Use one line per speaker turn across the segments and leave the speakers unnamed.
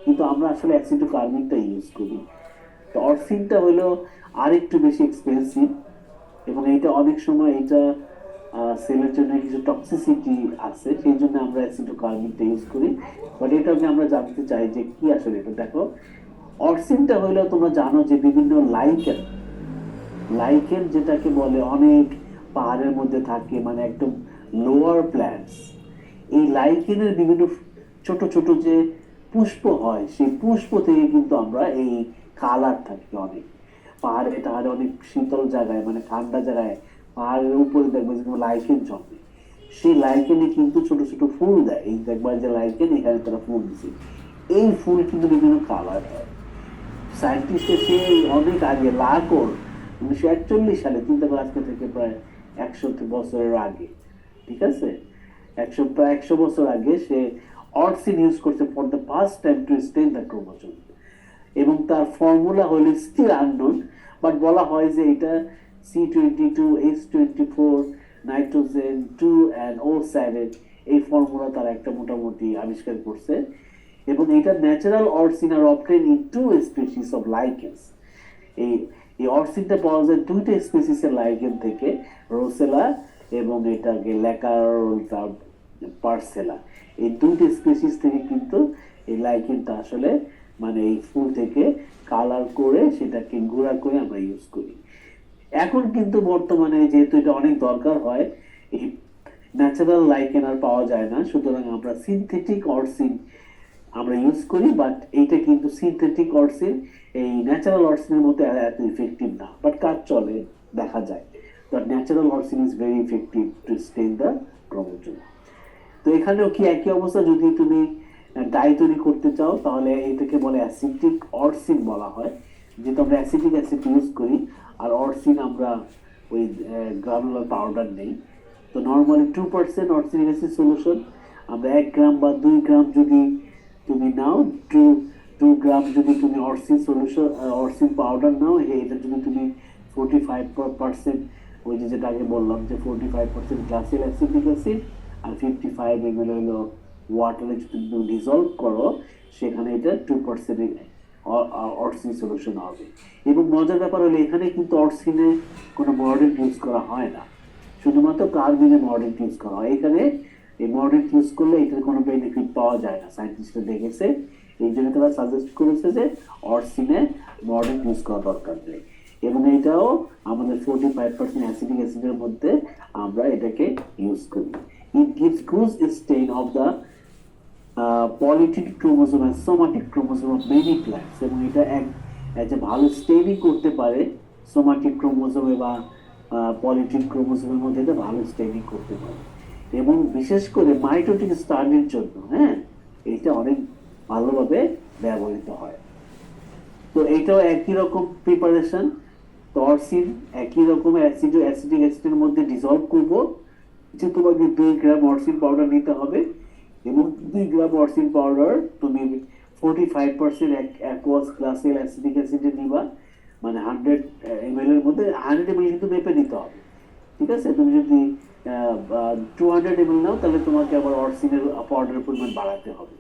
কিন্তু আমরা আসলে অ্যাসিটোকার্মিকটা ইউজ করি। তো অরসিনটা হলো আরেকটু বেশি এক্সপেন্সিভ, এবং এটা অনেক সময় এটা সেলের জন্য কিছু টক্সিসিটি আছে, সেই জন্য আমরা অ্যাসিটোকার্মিকটা ইউজ করি। বাট এটাকে আমরা জানতে চাই যে কি আসলে এটা। দেখো, অরসিনটা হইলো তোমরা জানো যে বিভিন্ন লাইকেন, লাইকেন যেটাকে বলে অনেক পাহাড়ের মধ্যে থাকে, মানে একদম লোয়ার প্ল্যান্টস। এই লাইকেনের বিভিন্ন ছোট ছোট যে পুষ্প হয়, সেই পুষ্প থেকে কিন্তু আমরা এই কালার থাকে অনেক। পাহাড়ে টাহাড়ে অনেক শীতল জায়গায়, মানে ঠান্ডা জায়গায় পাহাড়ের উপরে দেখবে যে লাইকেন জন্মে। সেই লাইকেনে কিন্তু ছোট ছোট ফুল দেয়, এই দেখবার যে লাইকেন এখানে তারা ফুল দিছে, এই ফুল কিন্তু বিভিন্ন কালার হয়। সায়েন্টিস্টের সেই অনেক আগে লাকোর 1941 সালে, চিন্তা করে আজকে থেকে প্রায় 100 বছরের আগে, ঠিক আছে, প্রায় 100 বছর আগে সে অর্সিন ইউজ করছে for the first time to stain the chromosome. এবং তার ফর্মুলা হলো স্টিল আননোন, বাট বলা হয় যে এটা C22H24 নাইট্রোজেন 2 অ্যান্ড O7, এই ফর্মুলা তার একটা মোটামুটি আবিষ্কার করছে। এবং এটা ন্যাচারাল অরসিন আর obtain in two species of lichens. এই এই অরসিনটা পাওয়া যায় দুইটা স্পিসিসের লাইকেন থেকে, রোসেলা এবং এটাকে ল্যাকারোলটা পার্সেলা। এই দুইটা স্পিসিস থেকে কিন্তু এই লাইকেনটা আসলে মানে এই ফুল থেকে কালার করে সেটাকে গুঁড়া করে আমরা ইউজ করি। এখন কিন্তু বর্তমানে যেহেতু এটা অনেক দরকার হয়, এই ন্যাচারাল লাইকেন আর পাওয়া যায় না, সুতরাং আমরা সিনথেটিক অরসিন আমরা ইউজ করি। বাট এইটা কিন্তু সিনথেটিক অরসিন এই ন্যাচারাল অরসিনের মতো এত ইফেক্টিভ না, বাট কাজ চলে, দেখা যায়। But natural orcein is very effective to stain the chromosome. তো এখানেও কি একই অবস্থা, যদি তুমি ডাই তৈরি করতে চাও তাহলে এটাকে বলে অ্যাসিটিক অরসিন বলা হয়, যেহেতু আমরা অ্যাসিটিক অ্যাসিড ইউজ করি। আর অরসিন আমরা ওই গ্রানুলার পাউডার নেই। তো নর্মালি 2% অরসিনিক অ্যাসিড সলিউশন, আমরা 1 গ্রাম বা 2 গ্রাম যদি তুমি নাও, 2 গ্রাম যদি তুমি অরসিন সলিউশন অরসিন পাউডার নাও, এটা যদি তুমি 45%, ওই যে যেটা আগে বললাম যে 45% গ্লাসিয়াল অ্যাসিটিক অ্যাসিড আর 55 ml হলো ওয়াটারে যদি তুমি ডিজলভ করো, সেখানে এটা 2% অরসিন সলিউশন হবে। এবং মজার ব্যাপার হলো এখানে কিন্তু অরসিনে কোনো মডেল ইউজ করা হয় না, শুধুমাত্র কার্বিনে মডেল ইউজ করা হয়। এখানে এই মডেল ইউজ করলে এটার কোনো বেনিফিট পাওয়া যায় না, সায়েন্টিস্টরা দেখেছে। এই জন্য তারা সাজেস্ট করেছে যে অরসিনে মডেল ইউজ করা দরকার নেই। এবং এটাও আমাদের 45% অ্যাসিডিক অ্যাসিডের মধ্যে আমরা এটাকে ইউজ করি। It gives good stain of the polytene chromosome আর somatic chromosome of many plants. এবং এটা একটা ভালো স্টেইনিং করতে পারে সোমাটিক ক্রোমোজোমে বা পলিটিক ক্রোমোজোমের মধ্যে, এটা ভালো স্টেইনিং করতে পারে। এবং বিশেষ করে মাইটোটিক স্টাডির জন্য, হ্যাঁ, এটা অনেক ভালোভাবে ব্যবহৃত হয়। তো এইটাও একই রকম প্রিপারেশন। তো অরসিন একই রকম অ্যাসিডিক অ্যাসিডের মধ্যে ডিজলভ করবো, যে তোমাকে 2 গ্রাম অরসিন পাউডার নিতে হবে। এবং 2 গ্রাম অরসিন পাউডার তুমি 45% অ্যাকুয়াস গ্লাসিয়াল অ্যাসিডিক অ্যাসিডে নিবা, মানে 100 ml এর মধ্যে 100 ml কিন্তু মেপে নিতে হবে, ঠিক আছে। তুমি যদি 200 ml নাও, তাহলে তোমাকে আবার অরসিনের পাউডারের পরিমাণ বাড়াতে হবে।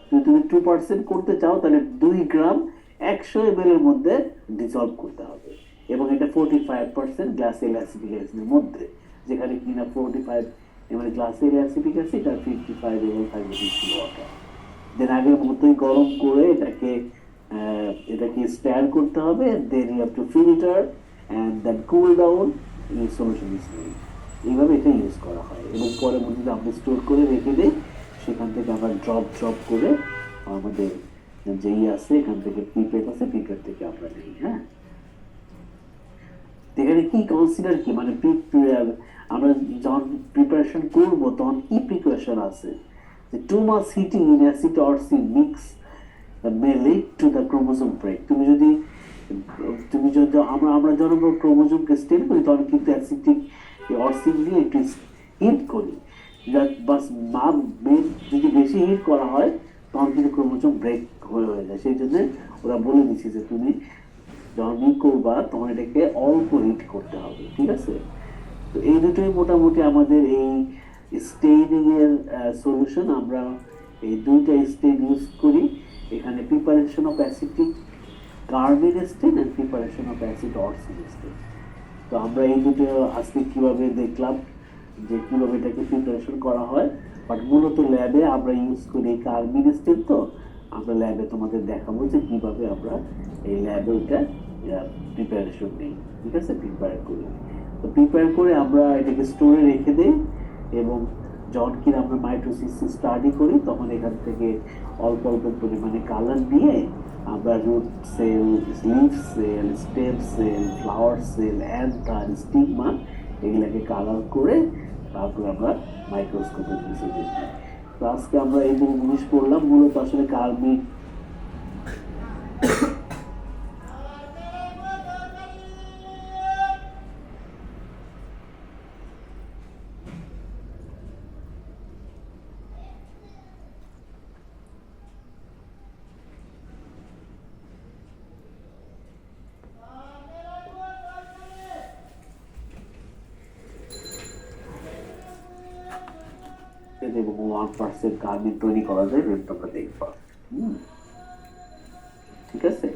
যদি তুমি 2% করতে চাও, তাহলে 2 গ্রাম 100 ml এর মধ্যে ডিজলভ করতে হবে। এবং এটা 45% গ্লাসিয়াল অ্যাসিডিক অ্যাসিডের মধ্যে, যেখানে কিনা 45 ml গ্লাসিয়াল অ্যাসিডিক অ্যাসিড আর 55 ml থাকবে ডিস্টিল ওয়াটার। দেন আগের মতোই গরম করে এটাকে স্টার করতে হবে। Then you have to filter and then cool down, এই সলিউশন ইজ মেড। এইভাবে এটা ইউজ করা হয়। এবং পরে মধ্যে আমরা স্টোর করে রেখে দিই, সেখান থেকে আমরা ড্রপ করে আমাদের যেই আছে এখান থেকে পিপেট আছে, পিপেট থেকে আমরা নিই। হ্যাঁ, এখানে কি কনসিডার কি, মানে আমরা যখন প্রিপারেশন করবো তখন কি প্রিপারেশন আছে, যে too much heating in acid orcein mix may lead to the chromosome break. তুমি যদি আমরা যখন ক্রোমোজোমকে স্টেন করি, তখন কিন্তু অ্যাসিডিক অরসিন দিয়ে একটু হিট করি। বাস যদি বেশি হিট করা হয়, তখন কিন্তু ক্রোমোজোম ব্রেক হয়ে যায়। সেই জন্য ওরা বলে দিচ্ছে যে তুমি যখন করবা তখন এটাকে অল্প হিট করতে হবে, ঠিক আছে। তো এই দুটোই মোটামুটি আমাদের এই স্টেইনিং এর সলিউশন। আমরা এই দুইটা স্টেইন ইউজ করি। এখানে preparation of acetic carmine stain and preparation of acid orcein stain. তো আমরা এই দুটো আজকে কিভাবে দেখলাম যে কিভাবে এটাকে প্রিপারেশন করা হয়, বাট মূলত ল্যাবে আমরা ইউজ করি কার্বিন স্টেন। তো আমরা ল্যাবে তোমাদের দেখাবো যে কিভাবে আমরা এই ল্যাবে ওইটা প্রিপারেশন নিই, ঠিক আছে, প্রিপেয়ার করি। তো প্রিপেয়ার করে আমরা এটাকে স্টোরে রেখে দিই এবং যখন কিনা আমরা মাইটোসিস স্টাডি করি তখন এখান থেকে অল্প অল্প পরিমাণে কালার নিয়ে আমরা root cell, leaf cell, stem cell, flower cell, anther, stigma এগুলাকে কালার করে তারপর আমরা মাইক্রোস্কোপে কিছু দেখি। তো আজকে আমরা এই দুটো জিনিস করলাম, মূলত আসলে কার্বিক এবং 1% কার্বিন তৈরি করা যায়, এটা তোমরা দেখবা। ঠিক আছে,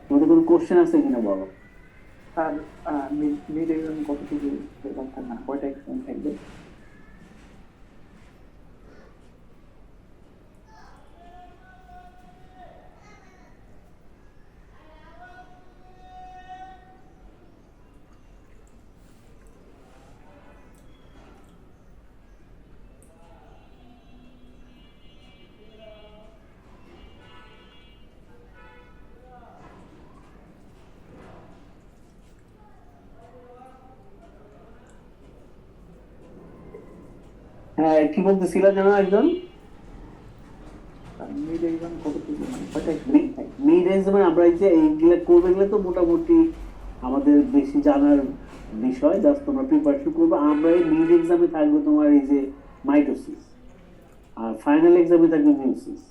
তোমাদের কোনো কোশ্চেন আছে কিনা বলো।
আর মিড এক্সাম কতটুকু থাকবে, না কয়টা এক্সাম থাকবে?
হ্যাঁ, কি বলতেছিল জানো একজন?
মিড এক্সাম কতটুকু, মানে কয়টা এক্সাম থাকবে?
মিড এক্সামে আমরা এই যে এইগুলো করবে, এগুলো তো মোটামুটি আমাদের বেশি জানার বিষয়, জাস্ট তোমরা প্রিপারেশন করবে। আমরা এই মিড এক্সামে থাকবে তোমার এই যে মাইটোসিস, আর ফাইনাল এক্সামে থাকবে মিউসিস।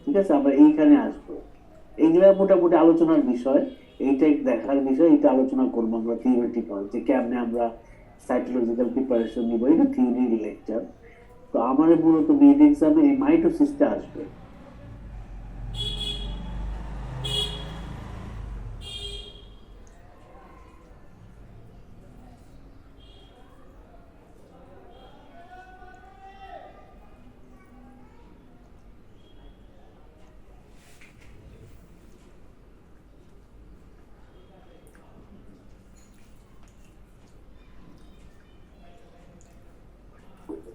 ঠিক আছে, আমরা এইখানে আসবো। এইগুলা মোটামুটি আলোচনার বিষয়, এইটা দেখার বিষয়, এইটা আলোচনা করবো আমরা থিওরিটিক্যাল, যে কেমনে আমরা সাইটোলজিক্যাল প্রিপারেশন নিব, এটা থিওরি লেকচার। তো আমার মূলত মিড এক্সামে এই মাইটোসিসটা আসবে।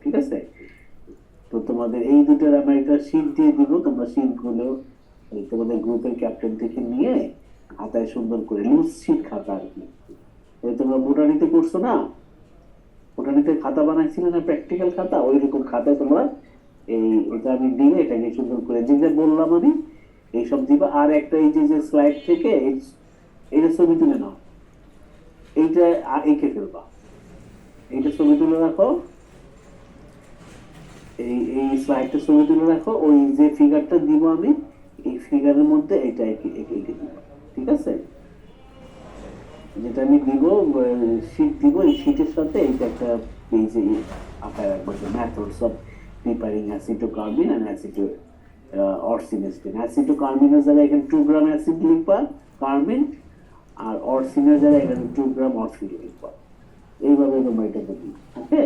ঠিক আছে, তো তোমাদের এই দুটোর আমরা একটা শীট দিয়ে দিব, তোমরা শীট গুলো তোমাদের গ্রুপের ক্যাপ্টেন থেকে নিয়ে খাতায় সুন্দর করে লুজ শীট খাতা আর কি, তোমরা বোটানিতে করছো না, বোটানিতে খাতা বানাইছিলে না, প্র্যাকটিক্যাল খাতা, ওই রকম খাতায় তোমরা এই এটা আমি দিয়ে এটাকে সুন্দর করে যেটা বললাম আমি এইসব দিবা। আর একটা এই যে স্লাইড থেকে এইটা ছবি তুলে নাও, এইটা এঁকে ফেলবা, এইটা ছবি তুলে রাখো, এই স্লাইডটা ছবি তুলে রাখো, ওই যে ফিগারটা দিব আমি এই ফিগারের মধ্যে এটা এঁকে এঁকে দিব। ঠিক আছে, যেটা আমি দিব শীট দিব, এই শীটের সাথে এইটা একটা পেজে আঁকায় রাখবো, মেথডস অফ প্রিপারিং অ্যাসিটোকার্বিন এন্ড অ্যাসিটো অরসিনেস্টিন। অ্যাসিটোকার্বিনের জায়গায় এখানে 2 গ্রাম অ্যাসিড লিখবা কার্বিন, আর অরসিনের জায়গায় এখানে 2 গ্রাম অরসিন লিখবা। এইভাবে তোমরা এটা দেখি। ওকে,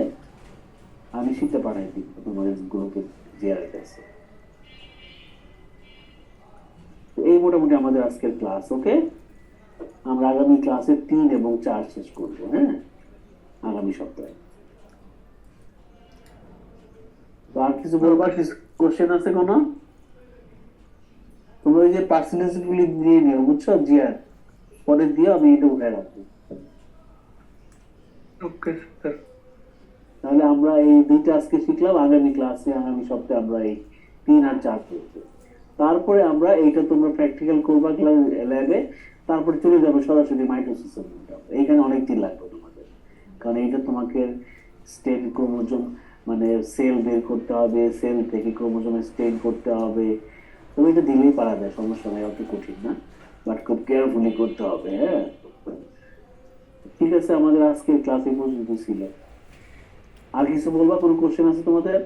আমি শিখতে পারাই দিব তোমাদের গ্রুপে জিয়ারের কাছে। এই মোটামুটি আমাদের আজকের ক্লাস। ওকে, আমরা আগামী ক্লাসে 3 এবং 4 শেষ করবো। হ্যাঁ, আগামী সপ্তাহে। তো আর কিছু বলবার কোশ্চেন আছে কোনো? তোমরা ওই যে পার্সেন্টেজ গুলি দিয়ে নিও, বুঝছো জিয়ার, পরে দিও, আমি এটা উঠে রাখবো।
Okay sir.
তাহলে আমরা এই দুইটা আজকে শিখলাম, আগামী ক্লাসে আগামী সপ্তাহে আমরা এই 3 আর 4 করবো। তারপরে আমরা এইটা তোমরা প্র্যাকটিক্যাল করবা ল্যাবে, তারপরে চলে যাবো সরাসরি মাইটোসিসের মধ্যে। এইখানে অনেক দিন লাগবে তোমাদের, কারণ এইটা তোমাকে স্টেন ক্রোমোজোম মানে সেল বের করতে হবে, সেল থেকে ক্রোমোজোমে স্টেন করতে হবে। তুমি এটা দিলেই পারা যায়, সমস্যা নাই, অত কঠিন না, বাট খুব কেয়ারফুলি করতে হবে। হ্যাঁ, ঠিক আছে, আমাদের আজকের ক্লাসে পর্যন্ত ছিল। আর কিছু বলবা, কোনো কোশ্চেন আছে তোমাদের?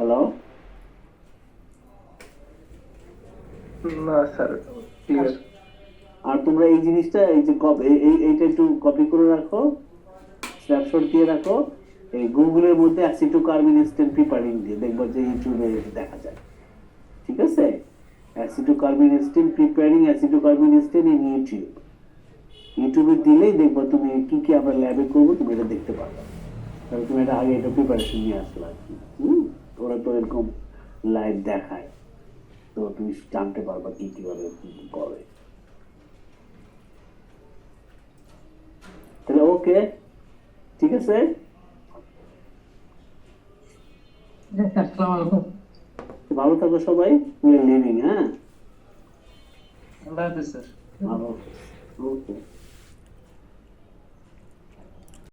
হ্যালো,
না স্যার ক্লিয়ার।
আর তোমরা এই জিনিসটা এই যে এইটা একটু কপি করে রাখো, স্ন্যাপশট দিয়ে রাখো, এই গুগলের মধ্যে অ্যাসিটোকার্বিন প্রিপারিং দিয়ে দেখবো যে ইউটিউবে দেখা যায়। ঠিক আছে, অ্যাসিটোকার্বিন প্রিপারিং অ্যাসিটোকার্বিন ইন ইউটিউবে দিলেই দেখবো তুমি কি কি আমরা ল্যাবে করবো, তুমি এটা দেখতে পারবে। তাহলে তুমি এটা আগে এটা প্রিপারেশন নিয়ে আসলে আর কি। ওরা তো এরকম লাইভ দেখায়, তো তুমি জানতে পারবা কি কিভাবে কি কি করে। তাহলে ওকে, ঠিক আছে,
আসসালামু আলাইকুম।
ভালো থাকো সবাই, উই আর লিভিং। হ্যাঁ,
আল্লাহ হাফেজ স্যার।
ভালো, ওকে।